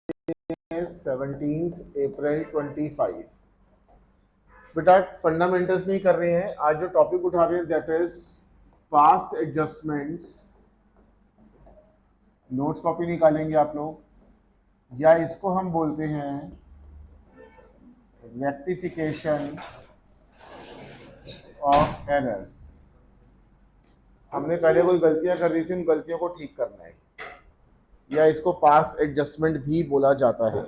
17 अप्रैल 25। बेटा फंडामेंटल्स में ही कर रहे हैं। आज जो टॉपिक उठा रहे हैं that is past adjustments. Notes copy निकालेंगे आप लोग, या इसको हम बोलते हैं रेक्टिफिकेशन ऑफ एरर्स। हमने पहले कोई गलतियां कर दी थी, उन गलतियों को ठीक करना है, या इसको पास्ट एडजस्टमेंट भी बोला जाता है।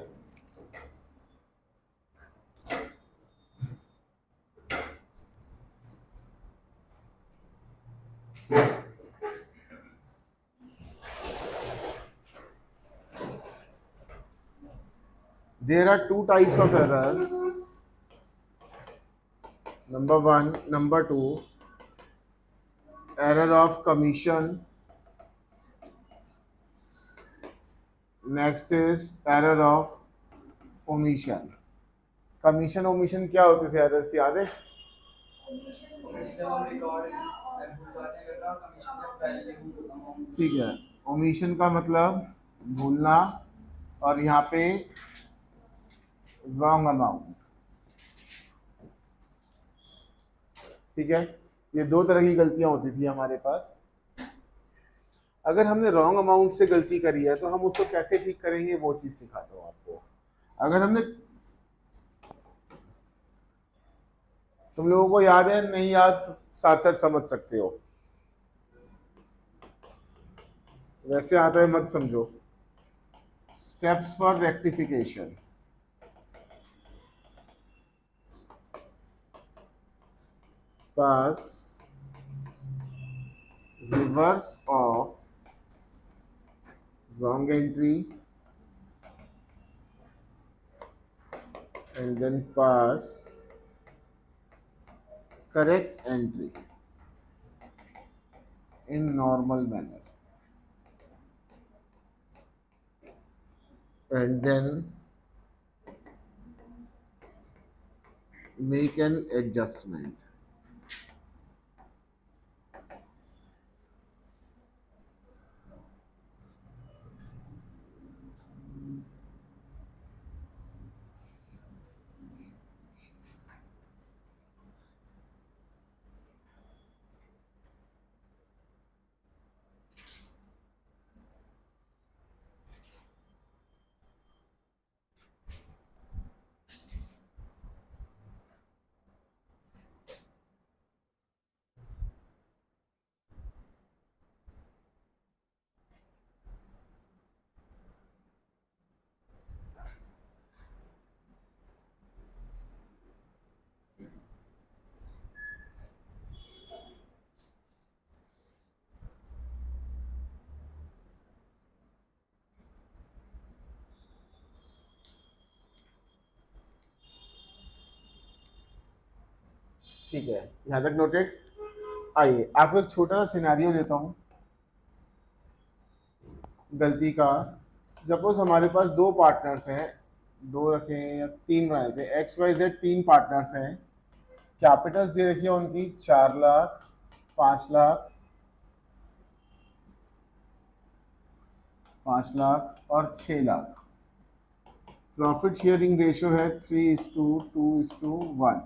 There are two types of errors. Number one, number two, error of commission. Next is error of omission. Commission omission क्या होते थे एरर्स, याद है? ठीक है, ओमिशन का मतलब भूलना, और यहाँ पे रॉन्ग अमाउंट। ठीक है, ये दो तरह की गलतियां होती थी हमारे पास। अगर हमने रॉन्ग अमाउंट से गलती करी है तो हम उसको कैसे ठीक करेंगे, वो चीज सिखाता हूँ आपको। अगर हमने, तुम लोगों को याद है नहीं याद, तो साथ साथ समझ सकते हो, वैसे आता है मत समझो। Steps for rectification. Pass reverse of wrong entry and then pass correct entry in normal manner, and then make an adjustment. ठीक है, यहाँ तक नोटेड। आइए आपको एक छोटा सा सिनेरियो देता हूँ गलती का। सपोज हमारे पास दो पार्टनर्स हैं, दो रखें या तीन बनाए थे, एक्स वाई जेड तीन पार्टनर्स हैं। कैपिटल्स ये रखिए उनकी 4 लाख, 5 लाख, 5 लाख और 6 लाख। प्रॉफिट शेयरिंग रेशियो है 3:2:1।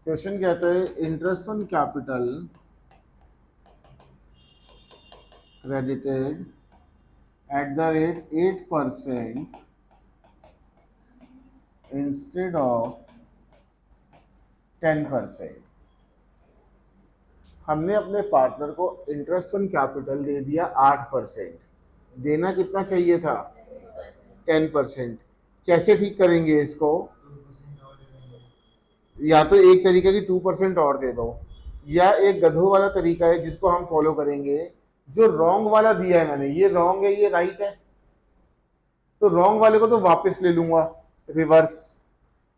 क्वेश्चन कहता है interest on capital credited at the rate 8% instead of 10%। हमने अपने पार्टनर को इंटरेस्ट ऑन कैपिटल दे दिया 8%, देना कितना चाहिए था? 10%। कैसे ठीक करेंगे इसको? या तो एक तरीका कि 2% और दे दो, या एक गधों वाला तरीका है जिसको हम फॉलो करेंगे। जो रॉन्ग वाला दिया है मैंने, ये रॉन्ग है ये राइट है, तो रॉन्ग वाले को तो वापस ले लूंगा रिवर्स,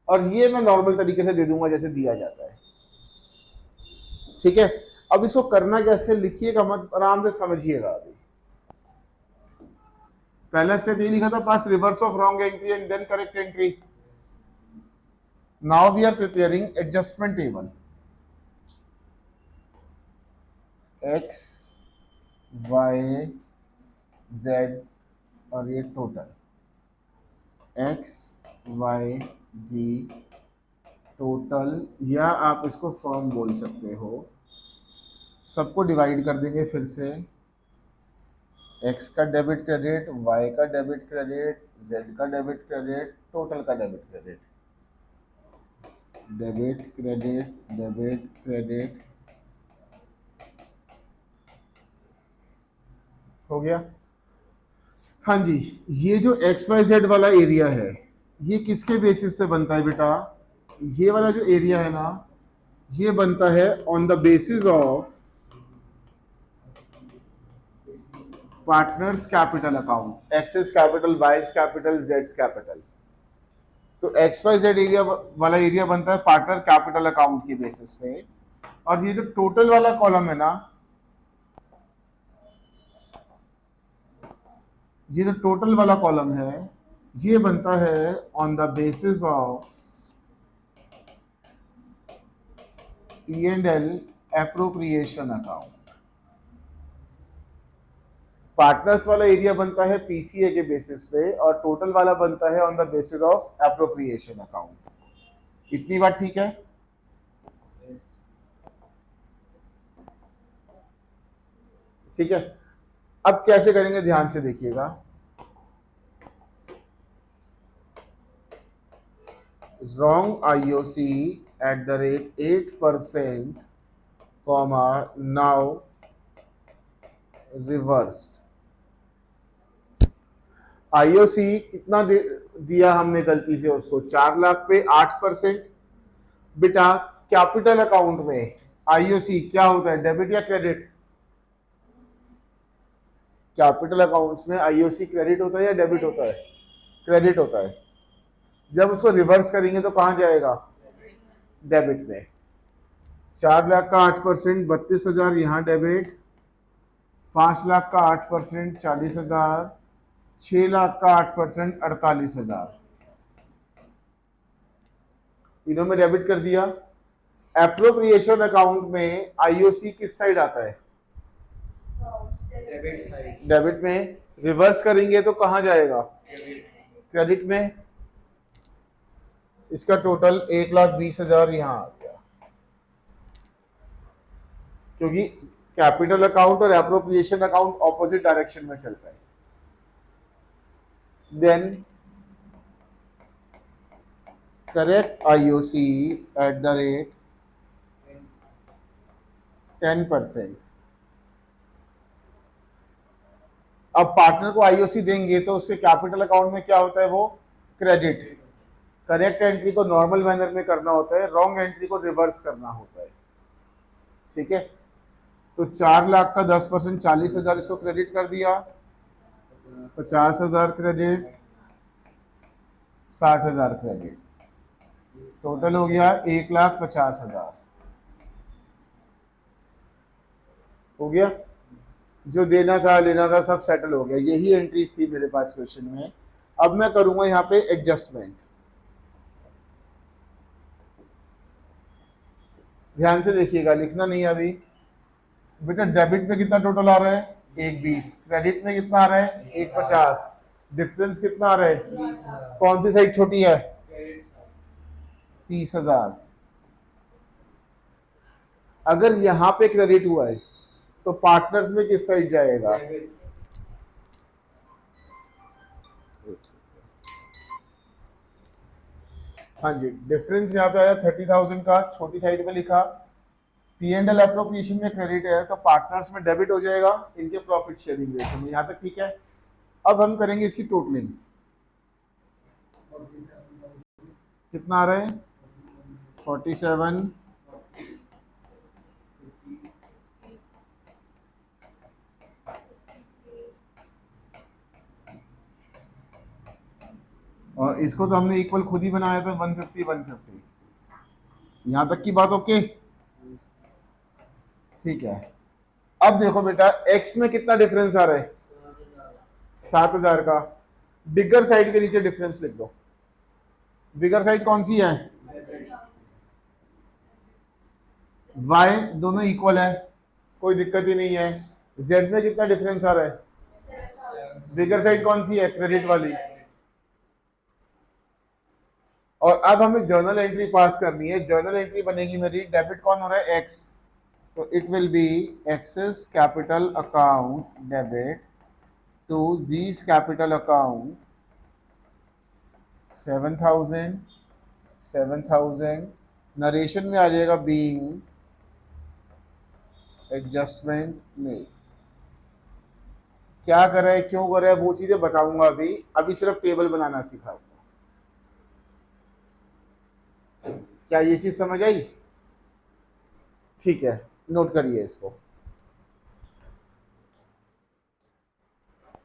और ये मैं नॉर्मल तरीके से दे दूंगा जैसे दिया जाता है। ठीक है, अब इसको करना कैसे लिखिएगा मत, आराम से समझिएगा। अभी पहला स्टेप ये लिखा था, pass reverse of wrong entry and then correct entry. Now we are preparing adjustment table. X, Y, Z और ये total. X Y G total, या आप इसको फर्म बोल सकते हो, सबको डिवाइड कर देंगे फिर से, एक्स का डेबिट क्रेडिट, वाई का डेबिट क्रेडिट, जेड का डेबिट क्रेडिट, टोटल का debit credit, debit credit debit credit, हो गया। हाँ जी, ये जो एक्स वाई जेड वाला एरिया है, ये किसके बेसिस से बनता है बेटा? ये वाला जो एरिया है ना, ये बनता है on the basis of partners capital account, X's capital, Y's capital, जेड्स कैपिटल। तो एक्स वाई जेड एरिया वाला एरिया बनता है पार्टनर कैपिटल अकाउंट के बेसिस पे, और ये जो टोटल वाला कॉलम है ना, ये जो टोटल वाला कॉलम है, ये बनता है on the basis of P and L appropriation account. Partners वाला एरिया बनता है पीसीए के बेसिस पे, और टोटल वाला बनता है on the basis of appropriation account. इतनी बात ठीक है? ठीक है। अब कैसे करेंगे ध्यान से देखिएगा। wrong IOC at the rate 8%, comma, now reversed। IOC कितना दिया हमने गलती से उसको, 4 लाख पे 8%। बेटा कैपिटल अकाउंट में आईओसी क्या होता है, डेबिट या क्रेडिट? कैपिटल अकाउंट्स में आईओसी क्रेडिट होता है या डेबिट होता है? क्रेडिट होता है। जब उसको रिवर्स करेंगे तो कहां जाएगा? डेबिट में। 4 लाख का 8%, 32,000 यहाँ डेबिट, 5 लाख का 8%, 40,000, 6 लाख का 8%, 48,000, तीनों में डेबिट कर दिया। एप्रोप्रिएशन अकाउंट में आईओसी किस साइड आता है? Debit side. डेबिट में। रिवर्स करेंगे तो कहां जाएगा? क्रेडिट में। इसका टोटल 1,20,000 यहाँ आ गया, क्योंकि कैपिटल अकाउंट और एप्रोप्रिएशन अकाउंट ऑपोजिट डायरेक्शन में चलता है। Then correct IOC at the rate 10%। अब पार्टनर को आईओसी देंगे तो उसके कैपिटल अकाउंट में क्या होता है? वो क्रेडिट। करेक्ट एंट्री को नॉर्मल मैनर में करना होता है, रॉन्ग एंट्री को रिवर्स करना होता है। ठीक है, तो 4 लाख का 10%, 40,000 इसको क्रेडिट कर दिया, 50,000 क्रेडिट, 60,000 क्रेडिट, टोटल हो गया 1,50,000। हो गया, जो देना था लेना था सब सेटल हो गया। यही एंट्रीज थी मेरे पास क्वेश्चन में। अब मैं करूंगा यहाँ पे एडजस्टमेंट। ध्यान से देखिएगा, लिखना नहीं है अभी। बेटा डेबिट में कितना टोटल आ रहा है? 1,20। क्रेडिट में कितना आ रहा है? 1,50। डिफरेंस कितना आ रहा है? कौन सी साइड छोटी है? 30,000। अगर यहाँ पे क्रेडिट हुआ है तो पार्टनर्स में किस साइड जाएगा? हाँ जी, डिफरेंस यहाँ पे आया 30,000 का, छोटी साइड में लिखा। पी एंड एल एप्रोप्रिएशन में क्रेडिट है तो पार्टनर्स में डेबिट हो जाएगा इनके प्रॉफिट शेयरिंग रेशो में। यहाँ तक ठीक है। अब हम करेंगे इसकी टोटलिंग। कितना आ रहा है? 47, और इसको तो हमने इक्वल खुद ही बनाया था, 150 150। यहाँ तक की बात ओके? ठीक है। अब देखो बेटा, एक्स में कितना डिफरेंस आ रहा है? 7,000 का। बिगर साइड के नीचे डिफरेंस लिख दो। बिगर साइड कौन सी है? वाई दोनों इक्वल है, कोई दिक्कत ही नहीं है। जेड में कितना डिफरेंस आ रहा है? बिगर साइड कौन सी है? क्रेडिट वाली। और अब हमें जर्नल एंट्री पास करनी है। जर्नल एंट्री बनेगी मेरी, डेबिट कौन हो रहा है, एक्स, तो it will be X's capital account debit to G's capital account 7,000 7,000। Narration में आ जाएगा बीइंग एडजस्टमेंट में। क्या कर रहा है, क्यों कर रहा है, वो चीजें बताऊंगा अभी। अभी सिर्फ टेबल बनाना सिखाऊंगा। क्या ये चीज समझ आई? ठीक है, नोट करिए इसको।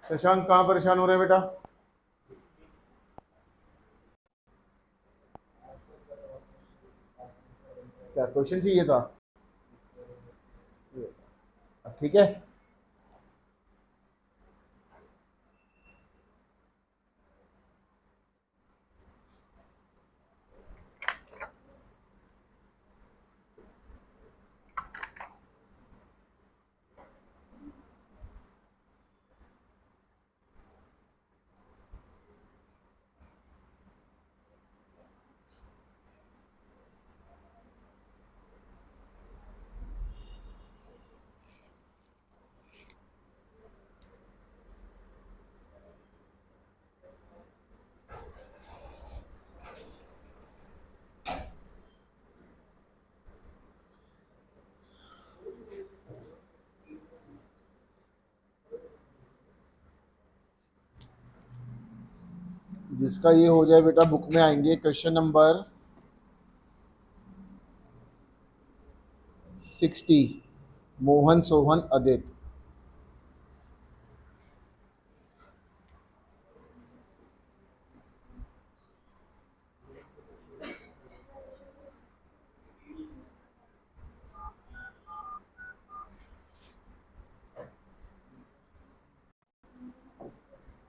शशांक कहाँ परेशान हो रहे हैं बेटा? क्या क्वेश्चन चाहिए था? ठीक है, जिसका ये हो जाए बेटा, बुक में आएंगे क्वेश्चन नंबर 60, मोहन सोहन अदित।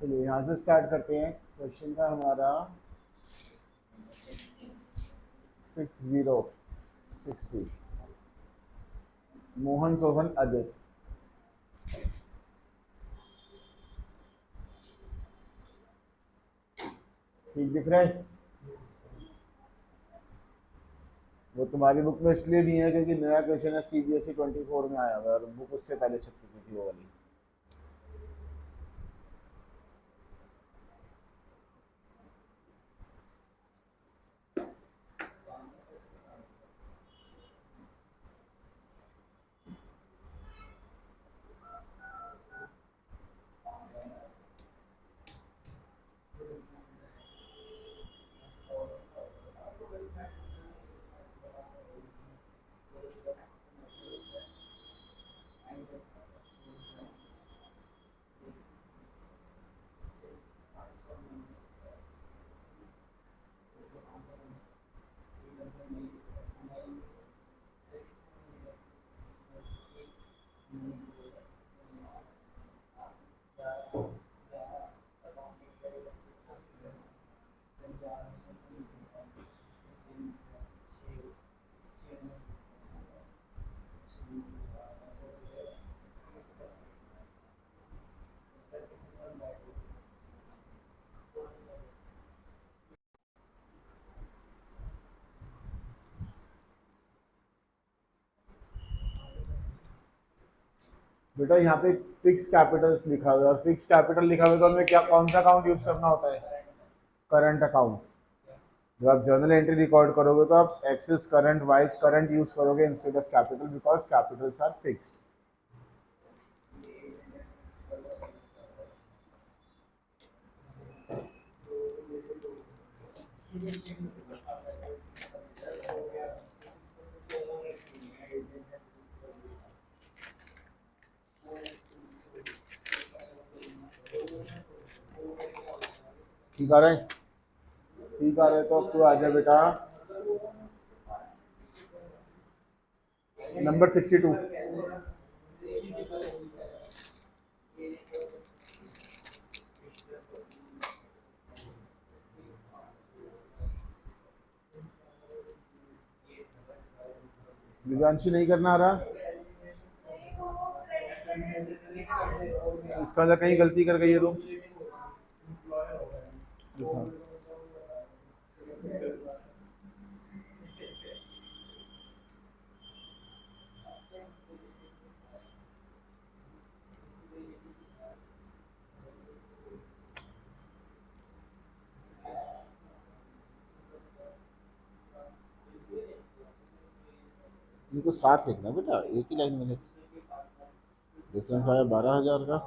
चलिए यहाँ से स्टार्ट करते हैं। क्वेश्चन था हमारा 60, मोहन सोहन अदित। ठीक दिख रहा है? वो तुम्हारी बुक में इसलिए नहीं है क्योंकि नया क्वेश्चन है, CBSE 24 में आया हुआ है और बुक उससे पहले छप चुकी थी वो वाली। बेटा यहाँ पे फिक्स कैपिटल्स लिखा हुआ है, और फिक्स कैपिटल लिखा हुआ है तो हमें क्या, कौन सा अकाउंट यूज करना होता है, करंट अकाउंट। जब आप जर्नल एंट्री रिकॉर्ड करोगे तो आप X's current Y's current use करोगे instead of capital, because capitals are fixed. ठीक आ रहा है? ठीक आ रहा है तो अब तो आ जाए बेटा नंबर 62। दिव्यांशी नहीं करना आ रहा? इसका जो कहीं गलती कर गई है तो इनको साथ लिखना बेटा, एक ही लाइन में लिख। डिफरेंस आया 12,000 का।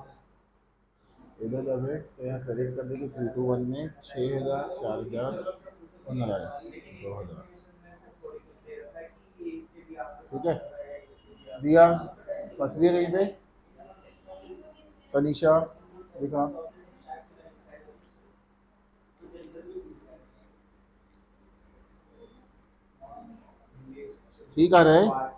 इधर डेबिट तो यहाँ क्रेडिट कर देंगे 321 में 6,000, 4,000 और 2,000। ठीक है, दिया। फंस रही है कहीं पे तनीषा? दिखा। ठीक आ रहा है।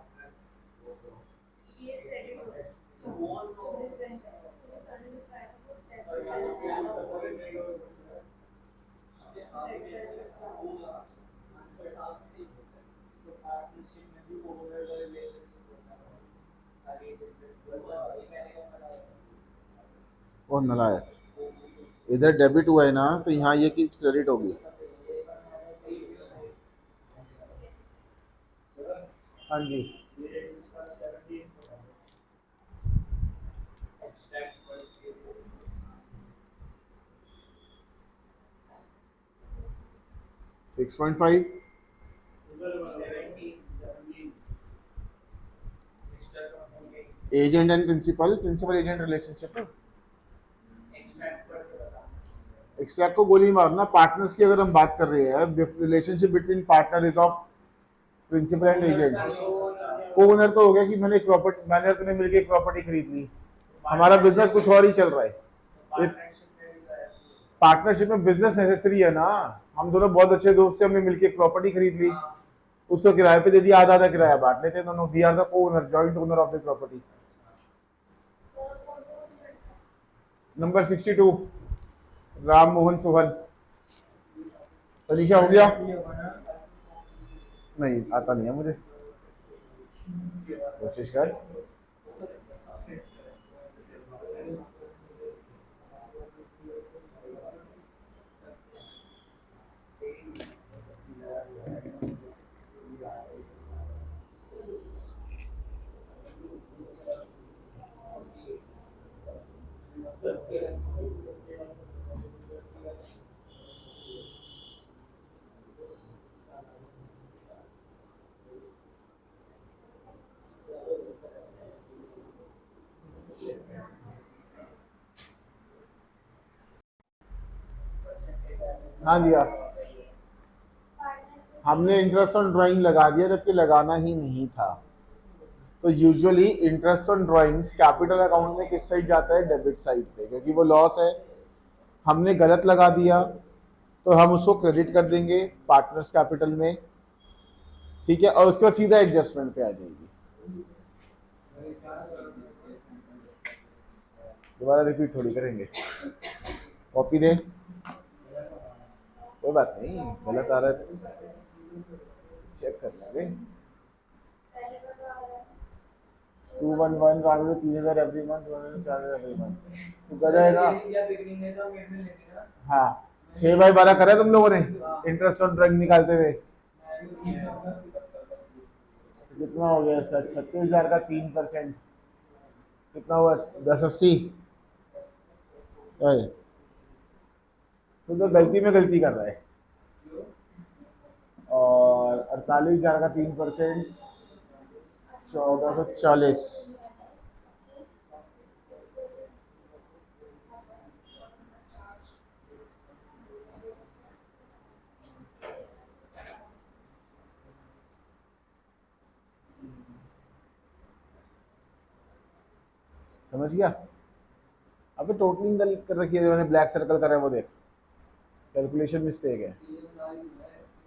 और नलायक, इधर डेबिट हुआ है ना, तो यहाँ ये चीज क्रेडिट होगी। हाँ जी, 6.5। Agent and principal, principal agent relationship. Extract को गोली मारना। पार्टनर्स की अगर हम बात कर रहे हैं, relationship between partner is of principal and agent. को ओनर तो हो गया कि मैंने एक प्रॉपर्टी, मैंने और तूने मिलकर एक प्रॉपर्टी खरीद ली, हमारा बिजनेस कुछ और ही चल रहा है। पार्टनरशिप में बिजनेस नेसेसरी है ना, हम दोनों बहुत अच्छे दोस्त थे, हमने मिलकर एक प्रॉपर्टी खरीद ली, उसको किराए पे दे दिया, आधा आधा किराया बांट लेते दोनों। वी आर द को owner, joint owner of the property. Number 62, Ram Mohan Sohan. Tanisha हो गया? नहीं आता नहीं है मुझे, कोशिश कर। हाँ दिया, हमने इंटरेस्ट ऑन ड्राइंग लगा दिया जबकि लगाना ही नहीं था। तो usually interest on drawings capital account में किस साइड जाता है? डेबिट साइड पे, क्योंकि वो लॉस है। हमने गलत लगा दिया तो हम उसको क्रेडिट कर देंगे पार्टनर्स कैपिटल में, ठीक है, और उसके बाद सीधा एडजस्टमेंट पे आ जाएगी। दोबारा रिपीट थोड़ी करेंगे, कॉपी दे, कोई बात नहीं, गलत आ रहा है चेक कर लेंगे। 211 Ranu 3,000 every month, 4,000 every month. तो गधा है ना। हाँ, 6/12 करा तुम लोगों ने इंटरेस्ट ऑन ड्राइंग निकालते हुए। कितना हो गया इसका? 36,000 का 3%, कितना हुआ? 1080। तो गलती में गलती कर रहा है। और 48,000 का 3%, 1440। समझ गया? अबे टोटलिंग गलत कर रखी है, जो मैंने ब्लैक सर्कल करा है वो देख, कैलकुलेशन मिस्टेक है।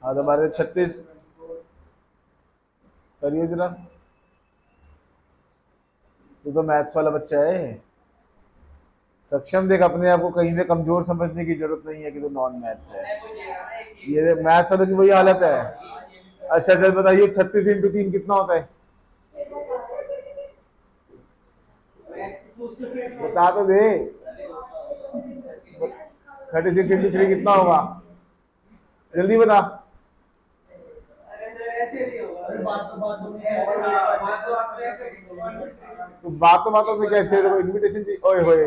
हाँ दोबारा 36 करिए जरा। तू तो मैथ्स वाला बच्चा है, सक्षम देख। अपने आप को कहीं पे कमजोर समझने की जरूरत नहीं है कि तू नॉन मैथ्स है। ये मैथ्स वालों की वही हालत है। अच्छा चल बताइए, 36 × 3 कितना होता है? बता तो दे। 36 × 3 कितना होगा? जल्दी बता। तो बातों में क्या इसके लिए इनविटेशन चाहिए? ओए होए,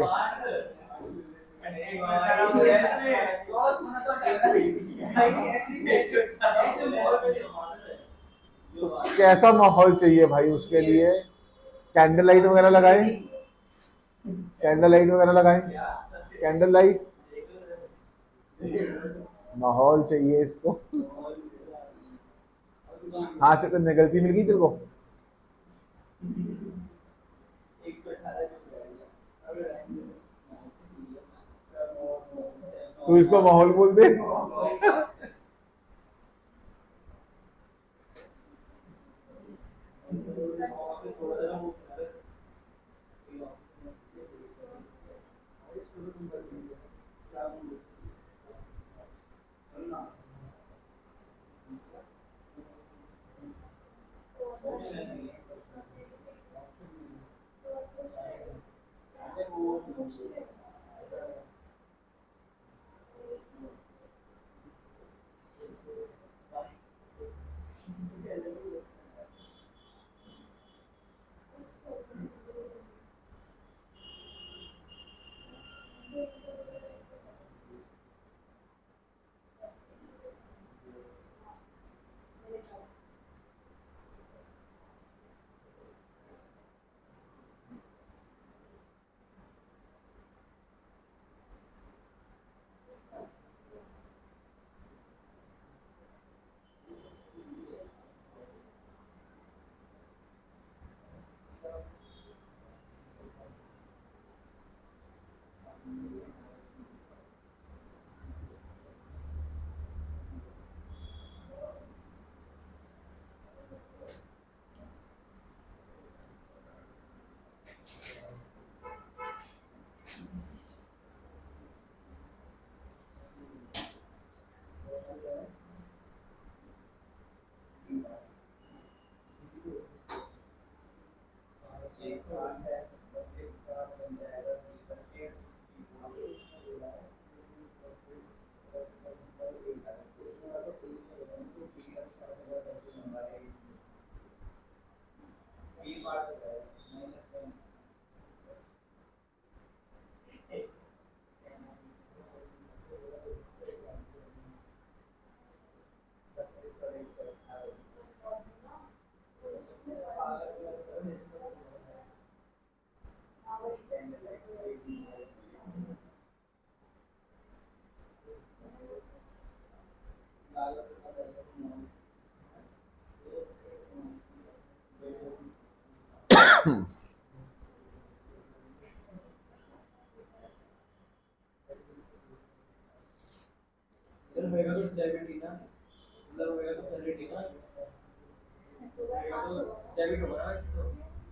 तो कैसा माहौल चाहिए भाई उसके लिए? कैंडल लाइट वगैरह लगाए, कैंडल लाइट वगैरह लगाए, कैंडल लाइट, माहौल चाहिए इसको। हाथ से तो निकलती मिल गई तेरे को। तू इसको माहौल बोल दे।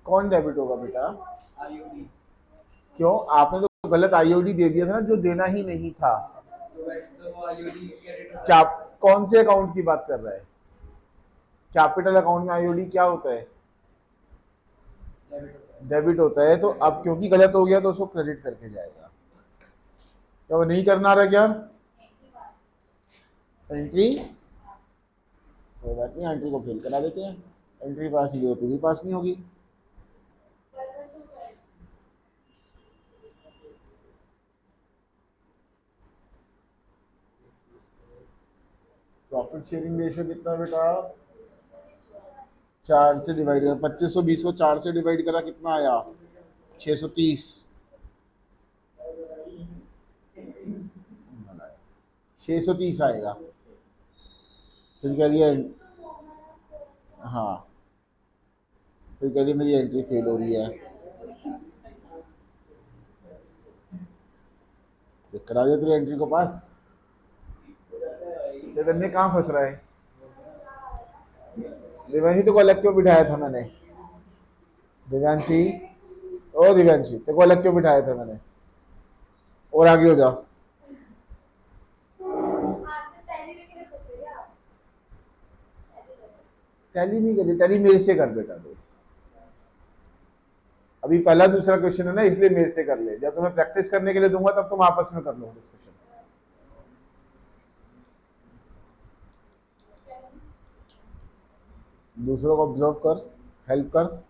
कौन डेबिट होगा बेटा? क्यों? आपने तो गलत आईओडी दे दिया था ना, जो देना ही नहीं था। क्या? कौन से अकाउंट की बात कर रहा है? कैपिटल अकाउंट में आईओडी क्या होता है? डेबिट होता है। तो अब क्योंकि गलत हो गया तो उसको क्रेडिट करके जाएगा। क्या वो नहीं करना रहा क्या? एंट्री, कोई बात नहीं, एंट्री को फेल करा देते हैं। एंट्री पास नहीं हो तो भी पास नहीं होगी। प्रॉफिट शेयरिंग रेशियो कितना बेटा? 4 से डिवाइड कर, 2520 को 4 से डिवाइड करा, कितना आया? 630। 630 आएगा। फिर कह रही है, हाँ, फिर कह रही है मेरी एंट्री फेल हो रही है। तो करा दे तेरी एंट्री को पास। चैतन्य कहाँ फंस रहा है? दिव्यांशी तो को अलग क्यों बिठाया था मैंने? दिव्यांशी, ओ दिव्यांशी, तेरे को अलग क्यों बिठाया था मैंने? और आगे हो जाओ। टैली नहीं करी, टैली मेरे से कर बेटा तू। अभी पहला दूसरा क्वेश्चन है ना, इसलिए मेरे से कर ले। जब तुम्हें प्रैक्टिस करने के लिए दूंगा तब तुम आपस में कर लो डिस्कशन। दूसरों को ऑब्जर्व कर, हेल्प कर।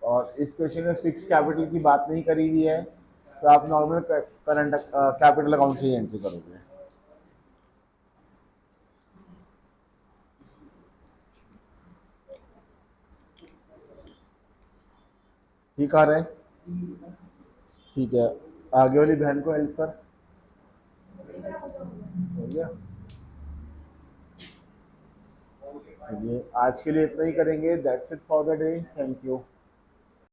और इस क्वेश्चन में फिक्स कैपिटल की बात नहीं करी हुई है, तो आप नॉर्मल करंट कैपिटल अकाउंट से ही एंट्री करोगे। ठीक आ रहा है? ठीक है, आगे वाली बहन को हेल्प कर। हो गया? ये आज के लिए इतना ही करेंगे। That's it for the day. Thank you.